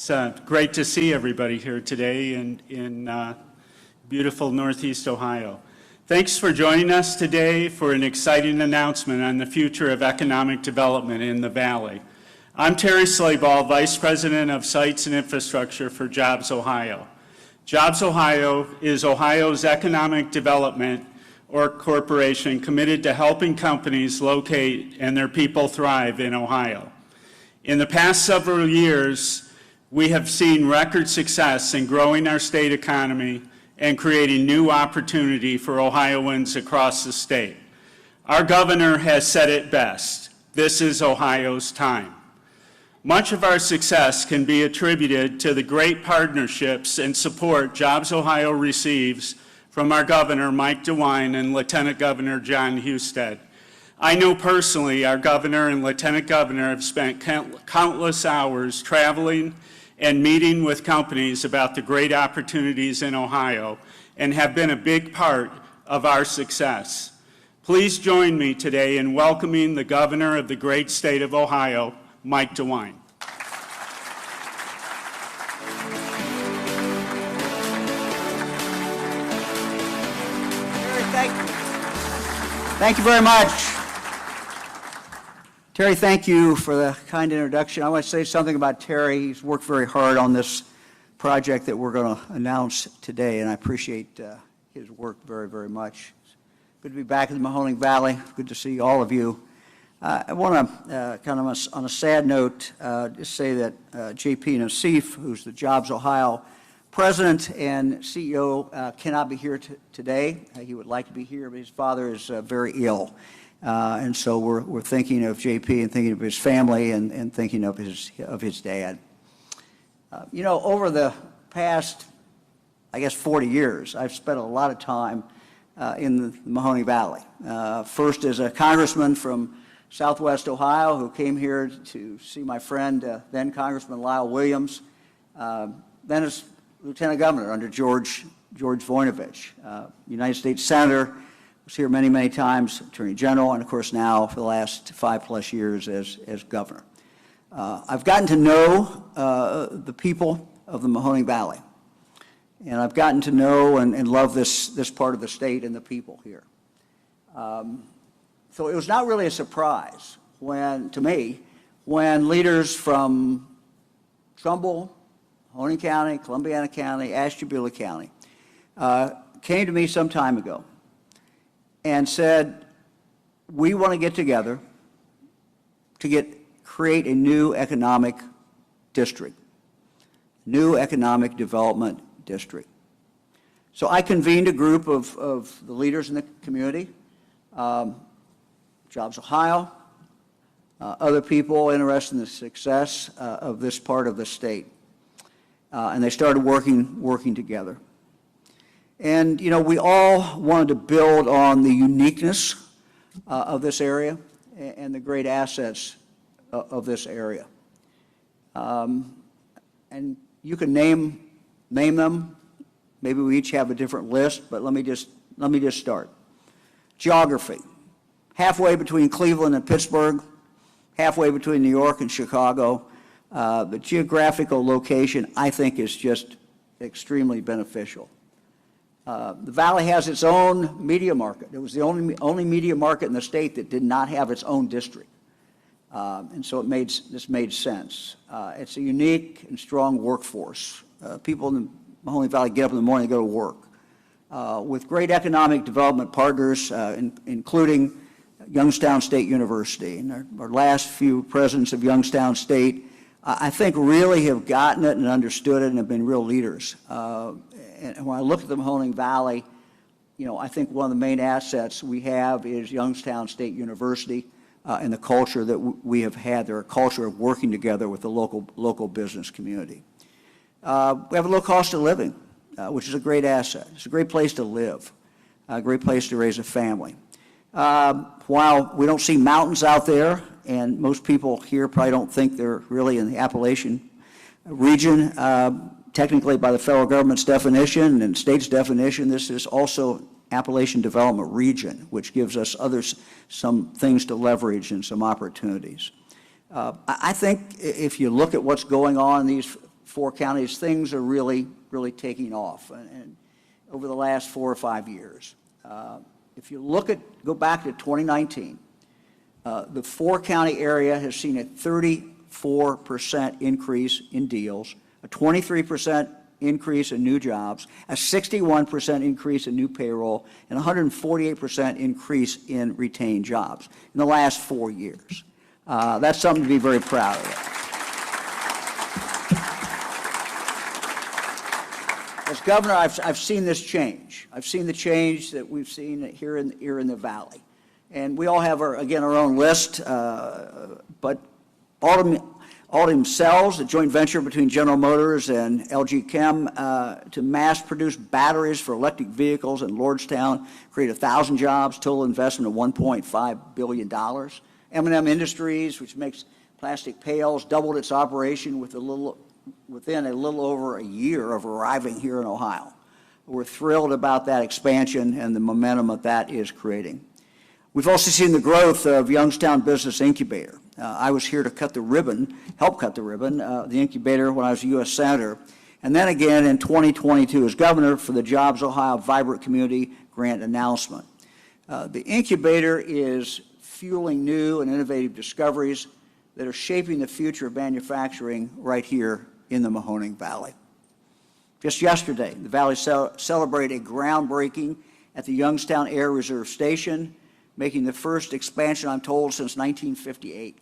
It's great to see everybody here today in beautiful Northeast Ohio. Thanks for joining us today for an exciting announcement on the future of economic development in the Valley. I'm Terry Slayball, Vice President of Sites and Infrastructure for Jobs Ohio. Jobs Ohio is Ohio's economic development corporation committed to helping companies locate and their people thrive in Ohio. In the past several years, we have seen record success in growing our state economy and creating new opportunity for Ohioans across the state. Our governor has said it best: this is Ohio's time. Much of our success can be attributed to the great partnerships and support Jobs Ohio receives from our Governor Mike DeWine and Lieutenant Governor John Husted. I know personally our governor and lieutenant governor have spent countless hours traveling and meeting with companies about the great opportunities in Ohio and have been a big part of our success. Please join me today in welcoming the governor of the great state of Ohio, Mike DeWine. Thank you very much. Terry, thank you for the kind introduction. I want to say something about Terry. He's worked very hard on this project that we're going to announce today, and I appreciate his work very, very much. It's good to be back in the Mahoning Valley. Good to see all of you. I want to, kind of on a sad note, just say that J.P. Nassif, who's the Jobs Ohio President and CEO, cannot be here today. He would like to be here, but his father is very ill. And so we're thinking of JP and thinking of his family and thinking of his dad. You know, over the past, I guess, 40 years, I've spent a lot of time in the Mahoning Valley. First as a congressman from Southwest Ohio who came here to see my friend, then Congressman Lyle Williams, then as Lieutenant Governor under George Voinovich, United States Senator. Was here many, many times, Attorney General, and of course now for the last 5+ years as governor. I've gotten to know the people of the Mahoning Valley, and I've gotten to know and love this part of the state and the people here. So it was not really a surprise to me when leaders from Trumbull, Mahoning County, Columbiana County, Ashtabula County came to me some time ago and said, we want to get together to create a new economic district, new economic development district. So I convened a group of the leaders in the community, Jobs Ohio, other people interested in the success of this part of the state. And they started working together. And, you know, we all wanted to build on the uniqueness of this area and the great assets of this area. And you can name them. Maybe we each have a different list, but let me just start. Geography. Halfway between Cleveland and Pittsburgh, halfway between New York and Chicago. The geographical location, I think, is just extremely beneficial. The Valley has its own media market. It was the only media market in the state that did not have its own district. And so this made sense. It's a unique and strong workforce. People in the Mahoning Valley get up in the morning and go to work. With great economic development partners, including Youngstown State University. And our last few presidents of Youngstown State, I think, really have gotten it and understood it and have been real leaders. And when I look at the Mahoning Valley, you know, I think one of the main assets we have is Youngstown State University and the culture that we have had there, a culture of working together with the local business community. We have a low cost of living, which is a great asset. It's a great place to live, a great place to raise a family. While we don't see mountains out there, and most people here probably don't think they're really in the Appalachian region, technically by the federal government's definition and state's definition, this is also Appalachian Development Region, which gives us some things to leverage and some opportunities. I think if you look at what's going on in these four counties, things are really taking off and over the last 4 or 5 years. If you go back to 2019, the four-county area has seen a 34% increase in deals, a 23% increase in new jobs, a 61% increase in new payroll, and a 148% increase in retained jobs in the last 4 years. That's something to be very proud of. As governor, I've seen this change. I've seen the change that we've seen here in the Valley. And we all have, our own list, but Alden Cells, a joint venture between General Motors and LG Chem, to mass-produce batteries for electric vehicles in Lordstown, create 1,000 jobs, total investment of $1.5 billion. M&M Industries, which makes plastic pails, doubled its operation within a little over a year of arriving here in Ohio. We're thrilled about that expansion and the momentum that is creating. We've also seen the growth of Youngstown Business Incubator. I was here to help cut the ribbon, the incubator when I was a U.S. Senator, and then again in 2022 as governor for the Jobs Ohio Vibrant Community Grant announcement. The incubator is fueling new and innovative discoveries that are shaping the future of manufacturing right here in the Mahoning Valley. Just yesterday, the Valley celebrated a groundbreaking at the Youngstown Air Reserve Station, making the first expansion, I'm told, since 1958.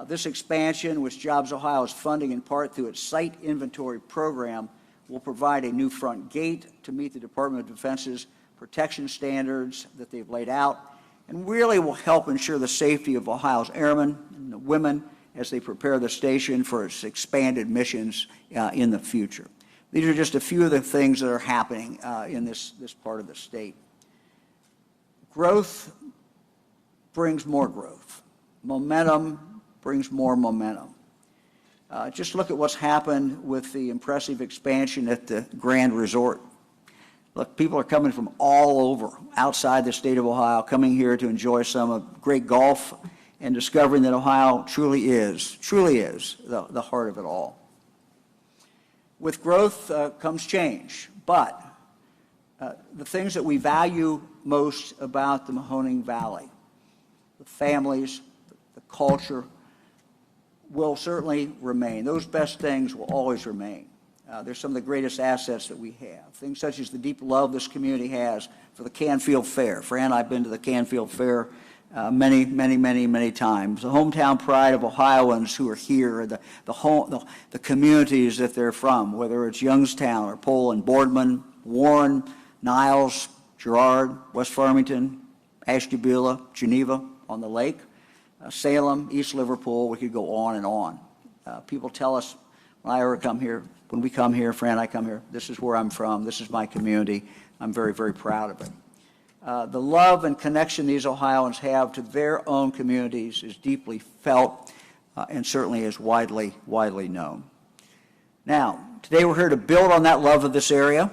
This expansion, which Jobs Ohio is funding in part through its site inventory program, will provide a new front gate to meet the Department of Defense's protection standards that they've laid out, and really will help ensure the safety of Ohio's airmen and the women as they prepare the station for its expanded missions in the future. These are just a few of the things that are happening in this part of the state. Growth brings more growth. Momentum brings more momentum. Just look at what's happened with the impressive expansion at the Grand Resort. Look, people are coming from all over, outside the state of Ohio, coming here to enjoy some great golf and discovering that Ohio truly is the heart of it all. With growth comes change, but the things that we value most about the Mahoning Valley, the families, the culture, will certainly remain. Those best things will always remain. They're some of the greatest assets that we have. Things such as the deep love this community has for the Canfield Fair. Fran and I have been to the Canfield Fair many times. The hometown pride of Ohioans who are here, the communities that they're from, whether it's Youngstown or Poland, Boardman, Warren, Niles, Girard, West Farmington, Ashtabula, Geneva on the lake, Salem, East Liverpool. We could go on and on. People tell us when we come here, Fran and I come here, this is where I'm from, this is my community. I'm very proud of it. The love and connection these Ohioans have to their own communities is deeply felt and certainly is widely known. Now, today we're here to build on that love of this area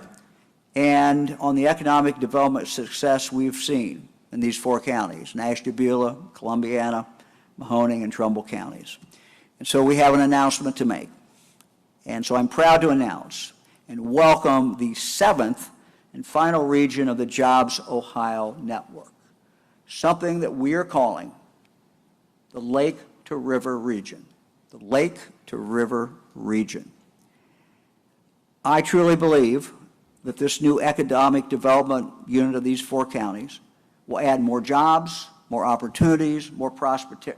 and on the economic development success we've seen in these four counties, Ashtabula, Columbiana, Mahoning, and Trumbull counties. And so we have an announcement to make. And so I'm proud to announce and welcome the 7th and final region of the Jobs Ohio Network, something that we are calling the Lake to River region. The Lake to River region. I truly believe that this new economic development unit of these four counties will add more jobs, more opportunities, more prosperity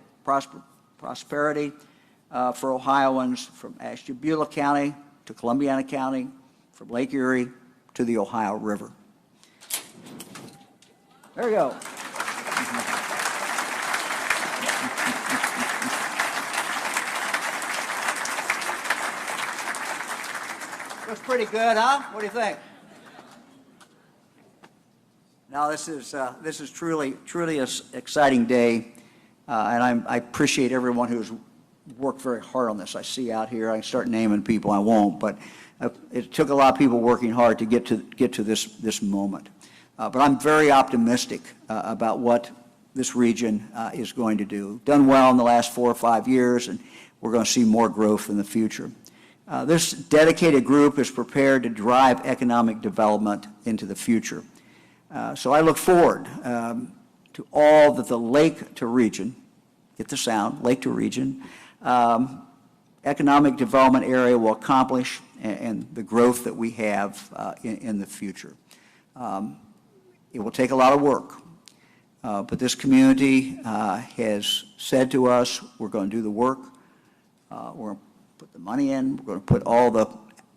for Ohioans from Ashtabula County to Columbiana County, from Lake Erie to the Ohio River. There you go. Looks pretty good, huh? What do you think? Now, this is truly an exciting day, and I appreciate everyone who's worked very hard on this. I see out here. I can start naming people. I won't, but it took a lot of people working hard to get to this moment. But I'm very optimistic about what this region is going to do. Done well in the last 4 or 5 years, and we're going to see more growth in the future. This dedicated group is prepared to drive economic development into the future. So I look forward to all that the Lake to Region, get the sound, Lake to Region, economic development area will accomplish and the growth that we have in the future. It will take a lot of work, but this community has said to us, we're going to do the work, we're going to put the money in, we're going to put all the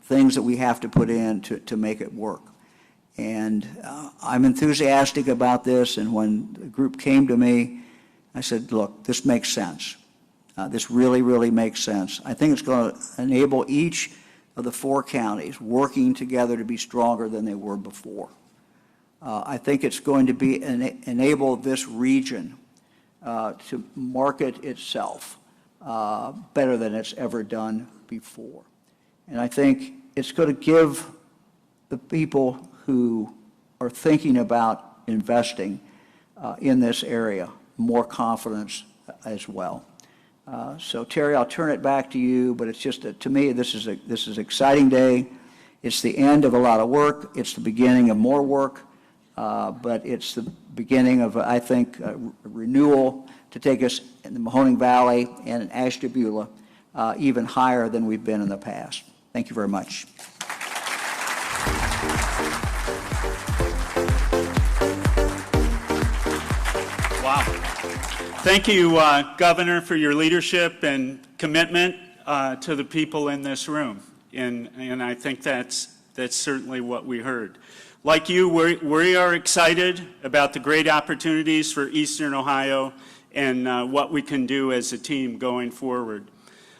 things that we have to put in to make it work. And I'm enthusiastic about this, and when the group came to me, I said, look, this makes sense. This really, really makes sense. I think it's going to enable each of the 4 counties working together to be stronger than they were before. I think it's going to be enable this region to market itself better than it's ever done before. And I think it's going to give the people who are thinking about investing in this area more confidence as well. So Terry, I'll turn it back to you, but it's just to me this is an exciting day. It's the end of a lot of work. It's the beginning of more work, but it's the beginning of, I think, a renewal to take us in the Mahoning Valley and in Ashtabula even higher than we've been in the past. Thank you very much. Wow. Thank you, Governor, for your leadership and commitment to the people in this room. And I think that's certainly what we heard. Like you, we are excited about the great opportunities for Eastern Ohio and what we can do as a team going forward.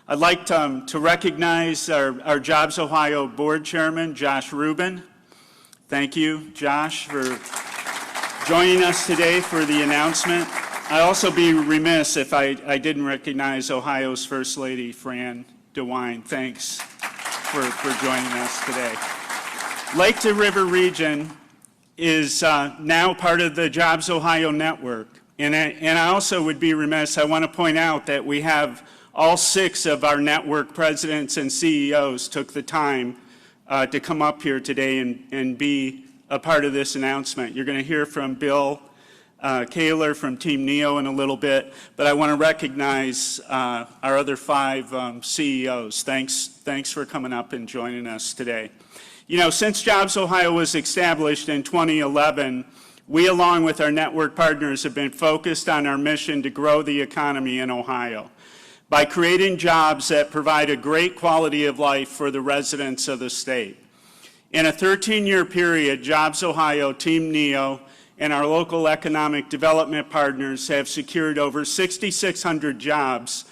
I'd like to recognize our Jobs Ohio Board Chairman, Josh Rubin. Thank you, Josh, for joining us today for the announcement. I'd also be remiss if I didn't recognize Ohio's First Lady, Fran DeWine. Thanks for joining us today. Lake to River Region is now part of the Jobs Ohio network. And I also would be remiss, I want to point out that we have all 6 of our network presidents and CEOs took the time to come up here today and be a part of this announcement. You're going to hear from Bill Kaler from Team NEO in a little bit, but I want to recognize our other 5 CEOs. Thanks for coming up and joining us today. You know, since Jobs Ohio was established in 2011, we, along with our network partners, have been focused on our mission to grow the economy in Ohio by creating jobs that provide a great quality of life for the residents of the state. In a 13-year period, Jobs Ohio, Team NEO, and our local economic development partners have secured over 6,600 jobs,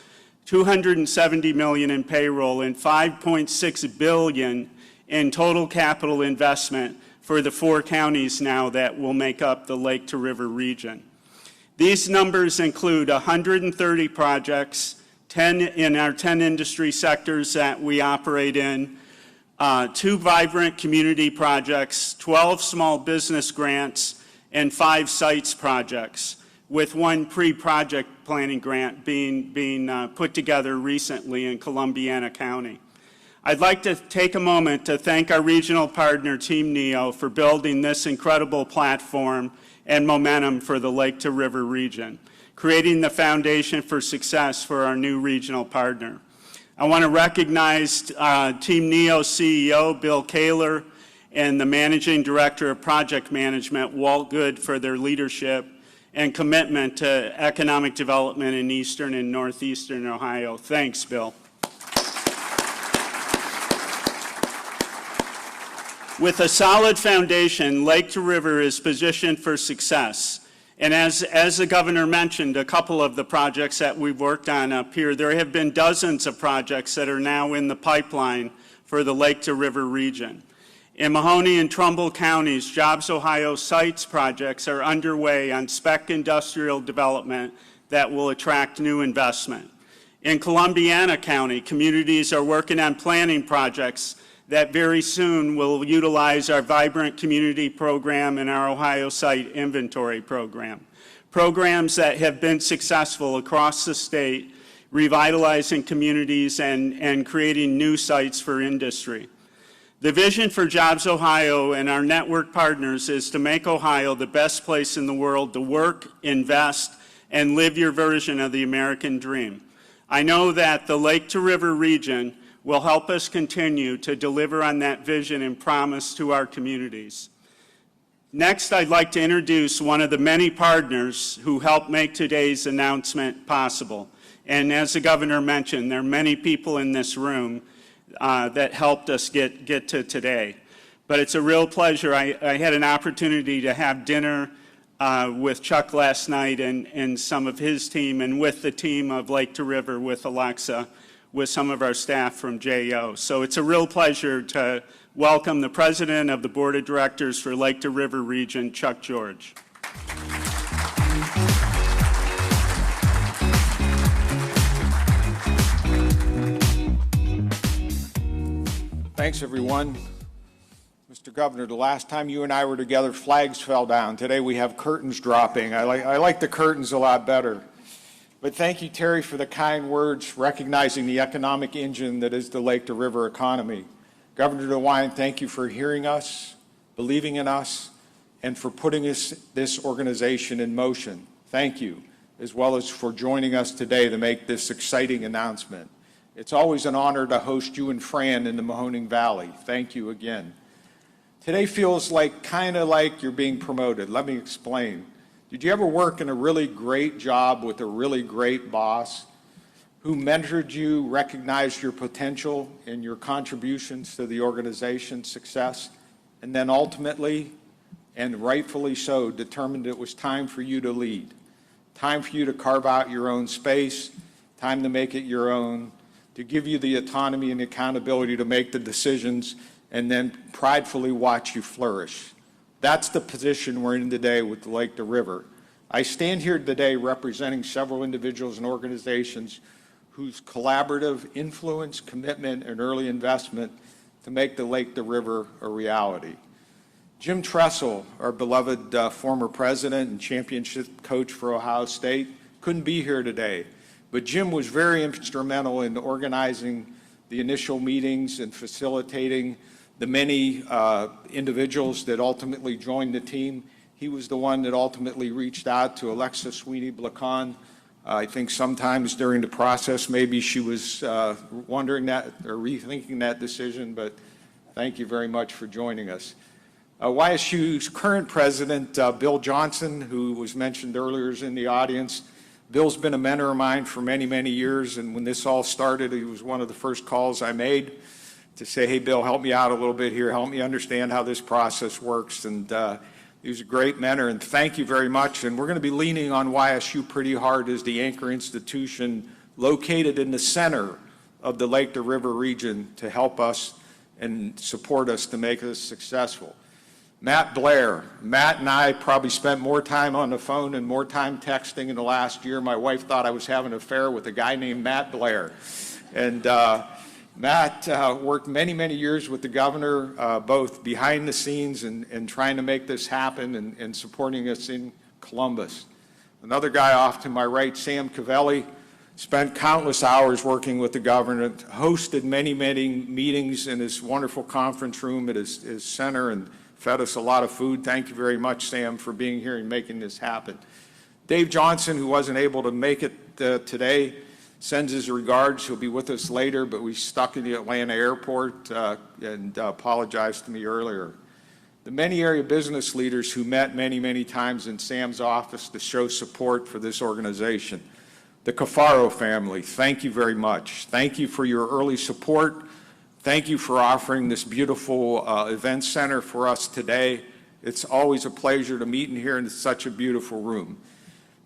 $270 million in payroll, and $5.6 billion in total capital investment for the 4 counties now that will make up the Lake to River region. These numbers include 130 projects, 10 in our 10 industry sectors that we operate in, 2 vibrant community projects, 12 small business grants, and 5 sites projects, with 1 pre-project planning grant being put together recently in Columbiana County. I'd like to take a moment to thank our regional partner, Team NEO, for building this incredible platform and momentum for the Lake to River region, creating the foundation for success for our new regional partner. I want to recognize Team NEO CEO, Bill Kaler, and the Managing Director of Project Management, Walt Good, for their leadership and commitment to economic development in Eastern and Northeastern Ohio. Thanks, Bill. With a solid foundation, Lake to River is positioned for success. And as the governor mentioned, a couple of the projects that we've worked on up here, there have been dozens of projects that are now in the pipeline for the Lake to River region. In Mahoning and Trumbull counties, Jobs Ohio sites projects are underway on spec industrial development that will attract new investment. In Columbiana County, communities are working on planning projects that very soon will utilize our Vibrant Community Program and our Ohio Site Inventory Program. Programs that have been successful across the state, revitalizing communities, and creating new sites for industry. The vision for Jobs Ohio and our network partners is to make Ohio the best place in the world to work, invest, and live your version of the American dream. I know that the Lake to River region will help us continue to deliver on that vision and promise to our communities. Next, I'd like to introduce one of the many partners who helped make today's announcement possible. And as the governor mentioned, there are many people in this room that helped us get to today. But it's a real pleasure. I had an opportunity to have dinner with Chuck last night and some of his team, and with the team of Lake to River with Alexa, with some of our staff from JO. So it's a real pleasure to welcome the President of the Board of Directors for Lake to River Region, Chuck George. Thanks, everyone. Mr. Governor, the last time you and I were together, flags fell down. Today we have curtains dropping. I like the curtains a lot better. But thank you, Terry, for the kind words recognizing the economic engine that is the Lake to River economy. Governor DeWine, thank you for hearing us, believing in us, and for putting this organization in motion. Thank you, as well as for joining us today to make this exciting announcement. It's always an honor to host you and Fran in the Mahoning Valley. Thank you again. Today feels kind of like you're being promoted. Let me explain. Did you ever work in a really great job with a really great boss who mentored you, recognized your potential and your contributions to the organization's success, and then ultimately, and rightfully so, determined it was time for you to lead, time for you to carve out your own space, time to make it your own, to give you the autonomy and accountability to make the decisions, and then pridefully watch you flourish. That's the position we're in today with the Lake to River. I stand here today representing several individuals and organizations whose collaborative influence, commitment, and early investment to make the Lake to River a reality. Jim Tressel, our beloved former president and championship coach for Ohio State, couldn't be here today. But Jim was very instrumental in organizing the initial meetings and facilitating the many individuals that ultimately joined the team. He was the one that ultimately reached out to Alexa Sweeney-Blacon. I think sometimes during the process, maybe she was wondering that or rethinking that decision, but thank you very much for joining us. YSU's current president, Bill Johnson, who was mentioned earlier, is in the audience. Bill's been a mentor of mine for many, many years, and when this all started, he was one of the first calls I made to say, hey, Bill, help me out a little bit here, help me understand how this process works, and he was a great mentor, and thank you very much. And we're going to be leaning on YSU pretty hard as the anchor institution located in the center of the Lake to River region to help us and support us to make us successful. Matt Blair. Matt and I probably spent more time on the phone and more time texting in the last year. My wife thought I was having an affair with a guy named Matt Blair. And Matt worked many, many years with the governor, both behind the scenes and trying to make this happen and supporting us in Columbus. Another guy off to my right, Sam Cavelli, spent countless hours working with the governor, hosted many, many meetings in his wonderful conference room at his center, and fed us a lot of food. Thank you very much, Sam, for being here and making this happen. Dave Johnson, who wasn't able to make it today, sends his regards. He'll be with us later, but we stuck in the Atlanta airport and apologized to me earlier. The many area business leaders who met many, many times in Sam's office to show support for this organization. The Cafaro family, thank you very much. Thank you for your early support. Thank you for offering this beautiful event center for us today. It's always a pleasure to meet in here, and it's such a beautiful room.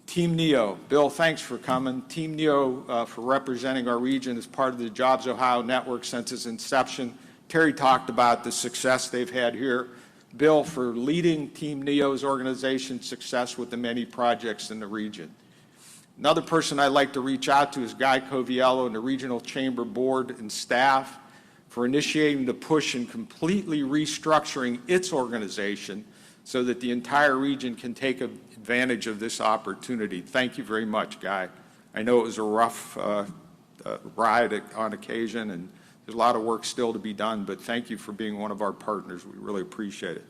Team NEO, Bill, thanks for coming. Team NEO for representing our region as part of the Jobs Ohio network since its inception. Terry talked about the success they've had here. Bill, for leading Team NEO's organization success with the many projects in the region. Another person I'd like to reach out to is Guy Coviello and the Regional Chamber Board and staff for initiating the push in completely restructuring its organization so that the entire region can take advantage of this opportunity. Thank you very much, Guy. I know it was a rough ride on occasion, and there's a lot of work still to be done, but thank you for being one of our partners. We really appreciate it.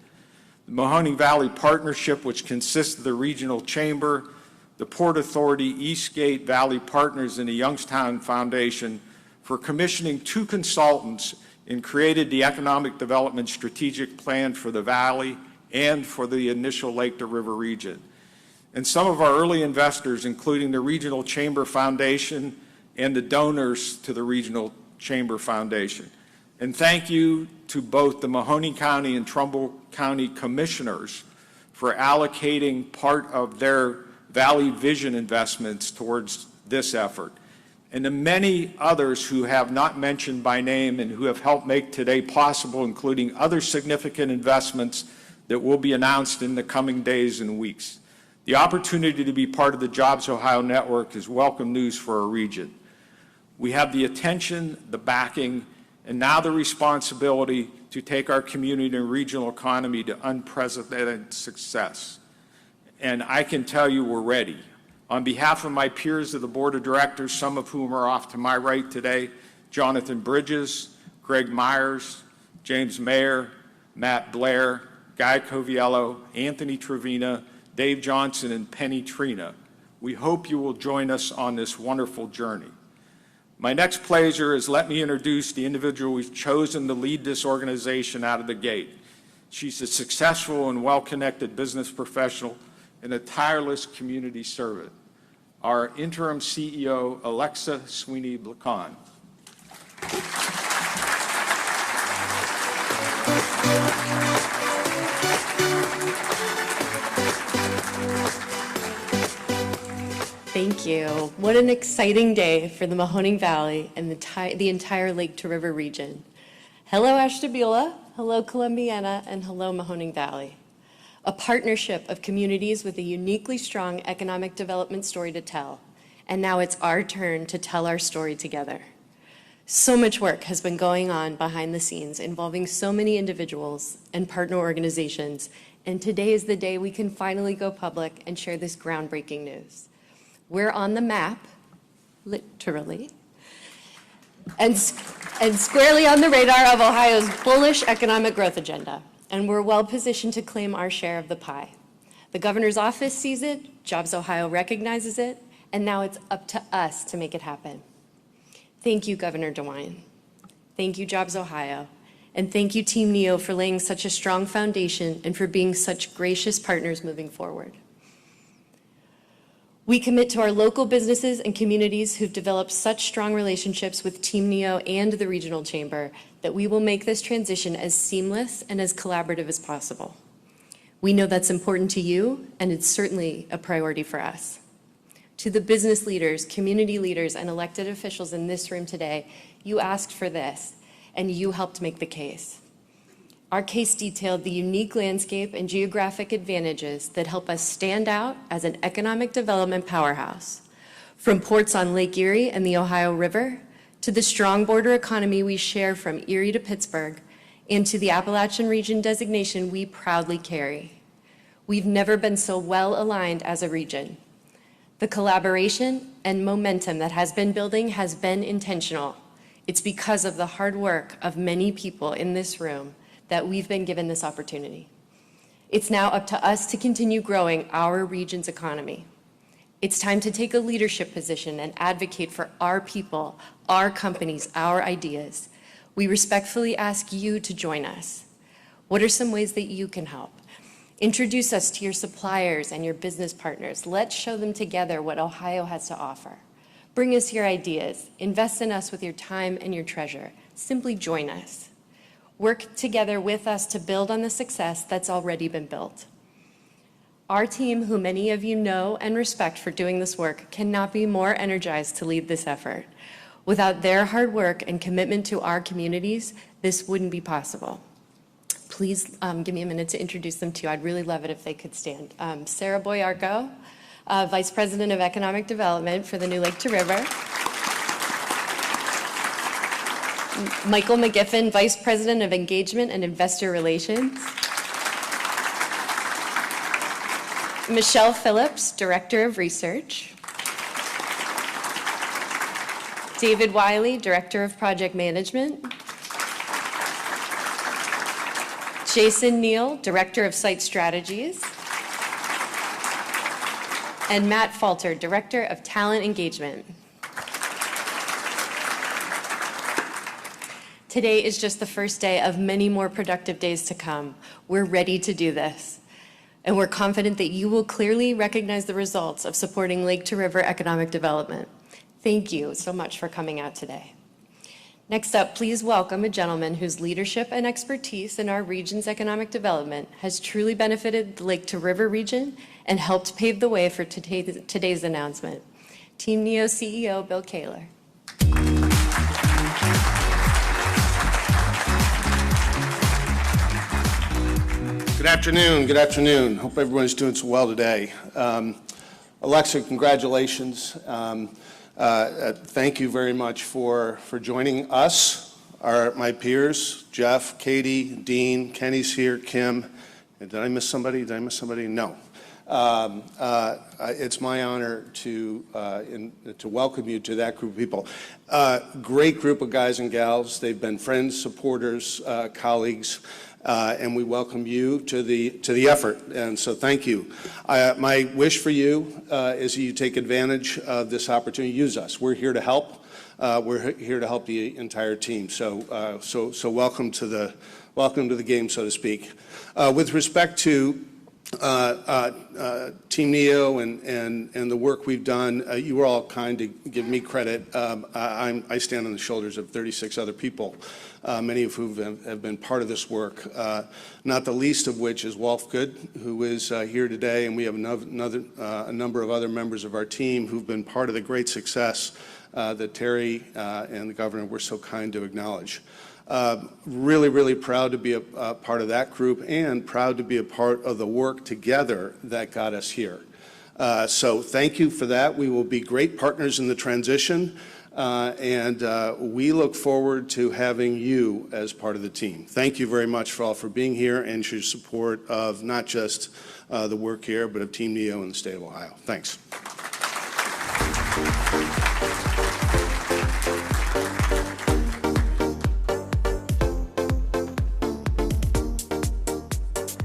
The Mahoning Valley Partnership, which consists of the Regional Chamber, the Port Authority, Eastgate Valley Partners, and the Youngstown Foundation, for commissioning 2 consultants and created the Economic Development Strategic Plan for the Valley and for the initial Lake to River region. And some of our early investors, including the Regional Chamber Foundation and the donors to the Regional Chamber Foundation. And thank you to both the Mahoning County and Trumbull County Commissioners for allocating part of their Valley Vision investments towards this effort. And the many others who have not mentioned by name and who have helped make today possible, including other significant investments that will be announced in the coming days and weeks. The opportunity to be part of the Jobs Ohio Network is welcome news for our region. We have the attention, the backing, and now the responsibility to take our community and regional economy to unprecedented success. And I can tell you we're ready. On behalf of my peers of the Board of Directors, some of whom are off to my right today, Jonathan Bridges, Greg Myers, James Mayer, Matt Blair, Guy Coviello, Anthony Trevina, Dave Johnson, and Penny Trina, we hope you will join us on this wonderful journey. My next pleasure is let me introduce the individual we've chosen to lead this organization out of the gate. She's a successful and well-connected business professional and a tireless community servant. Our interim CEO, Alexa Sweeney-Blacon. Thank you. What an exciting day for the Mahoning Valley and the entire Lake to River region. Hello, Ashtabula. Hello, Columbiana, and hello, Mahoning Valley. A partnership of communities with a uniquely strong economic development story to tell. And now it's our turn to tell our story together. So much work has been going on behind the scenes involving so many individuals and partner organizations. And today is the day we can finally go public and share this groundbreaking news. We're on the map, literally, and squarely on the radar of Ohio's bullish economic growth agenda. And we're well positioned to claim our share of the pie. The governor's office sees it, Jobs Ohio recognizes it, and now it's up to us to make it happen. Thank you, Governor DeWine. Thank you, Jobs Ohio. And thank you, Team NEO, for laying such a strong foundation and for being such gracious partners moving forward. We commit to our local businesses and communities who've developed such strong relationships with Team NEO and the Regional Chamber that we will make this transition as seamless and as collaborative as possible. We know that's important to you, and it's certainly a priority for us. To the business leaders, community leaders, and elected officials in this room today, you asked for this, and you helped make the case. Our case detailed the unique landscape and geographic advantages that help us stand out as an economic development powerhouse. From ports on Lake Erie and the Ohio River, to the strong border economy we share from Erie to Pittsburgh, and to the Appalachian region designation we proudly carry. We've never been so well aligned as a region. The collaboration and momentum that has been building has been intentional. It's because of the hard work of many people in this room that we've been given this opportunity. It's now up to us to continue growing our region's economy. It's time to take a leadership position and advocate for our people, our companies, our ideas. We respectfully ask you to join us. What are some ways that you can help? Introduce us to your suppliers and your business partners. Let's show them together what Ohio has to offer. Bring us your ideas. Invest in us with your time and your treasure. Simply join us. Work together with us to build on the success that's already been built. Our team, who many of you know and respect for doing this work, cannot be more energized to lead this effort. Without their hard work and commitment to our communities, this wouldn't be possible. Please give me a minute to introduce them to you. I'd really love it if they could stand. Sarah Boyarko, Vice President of Economic Development for the New Lake to River. Michael McGiffin, Vice President of Engagement and Investor Relations. Michelle Phillips, Director of Research. David Wiley, Director of Project Management. Jason Neal, Director of Site Strategies. And Matt Falter, Director of Talent Engagement. Today is just the first day of many more productive days to come. We're ready to do this. And we're confident that you will clearly recognize the results of supporting Lake to River economic development. Thank you so much for coming out today. Next up, please welcome a gentleman whose leadership and expertise in our region's economic development has truly benefited the Lake to River region and helped pave the way for today's announcement. Team NEO CEO Bill Kaler. Good afternoon. Good afternoon. Hope everyone's doing so well today. Alexa, congratulations. Thank you very much for joining us, my peers, Jeff, Katie, Dean, Kenny's here, Kim. Did I miss somebody? No. It's my honor to welcome you to that group of people. Great group of guys and gals. They've been friends, supporters, colleagues. And we welcome you to the effort, and so thank you. My wish for you is that you take advantage of this opportunity. Use us. We're here to help. We're here to help the entire team. So welcome to the game, so to speak. With respect to Team NEO and the work we've done, you were all kind to give me credit. I stand on the shoulders of 36 other people, many of whom have been part of this work, not the least of which is Wolfgood, who is here today, and we have a number of other members of our team who've been part of the great success that Terry and the governor were so kind to acknowledge. Really, really proud to be a part of that group and proud to be a part of the work together that got us here. So thank you for that. We will be great partners in the transition, and we look forward to having you as part of the team. Thank you very much for being here and your support of not just the work here, but of Team NEO in the state of Ohio. Thanks.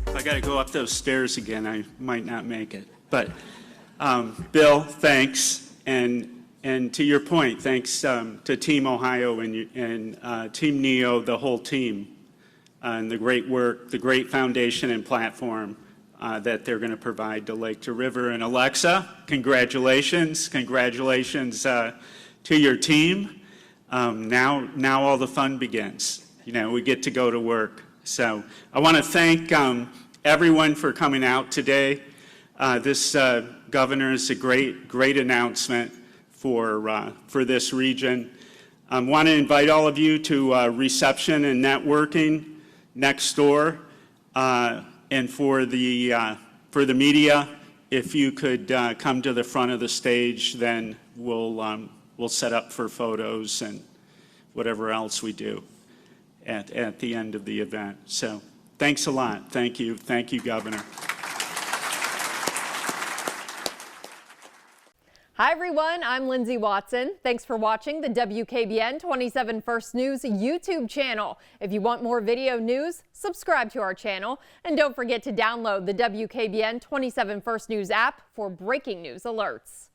I got to go up those stairs again. I might not make it. But Bill, thanks. And to your point, thanks to Team Ohio and Team NEO, the whole team, and the great work, the great foundation and platform that they're going to provide to Lake to River. And Alexa, congratulations. Congratulations to your team. Now all the fun begins. You know, we get to go to work. So I want to thank everyone for coming out today. This governor is a great announcement for this region. I want to invite all of you to reception and networking next door, and for the media, if you could come to the front of the stage, then we'll set up for photos and whatever else we do at the end of the event. So thanks a lot. Thank you, Governor. Hi everyone, I'm Lindsay Watson. Thanks for watching the WKBN 27 First News YouTube channel. If you want more video news, subscribe to our channel. And don't forget to download the WKBN 27 First News app for breaking news alerts.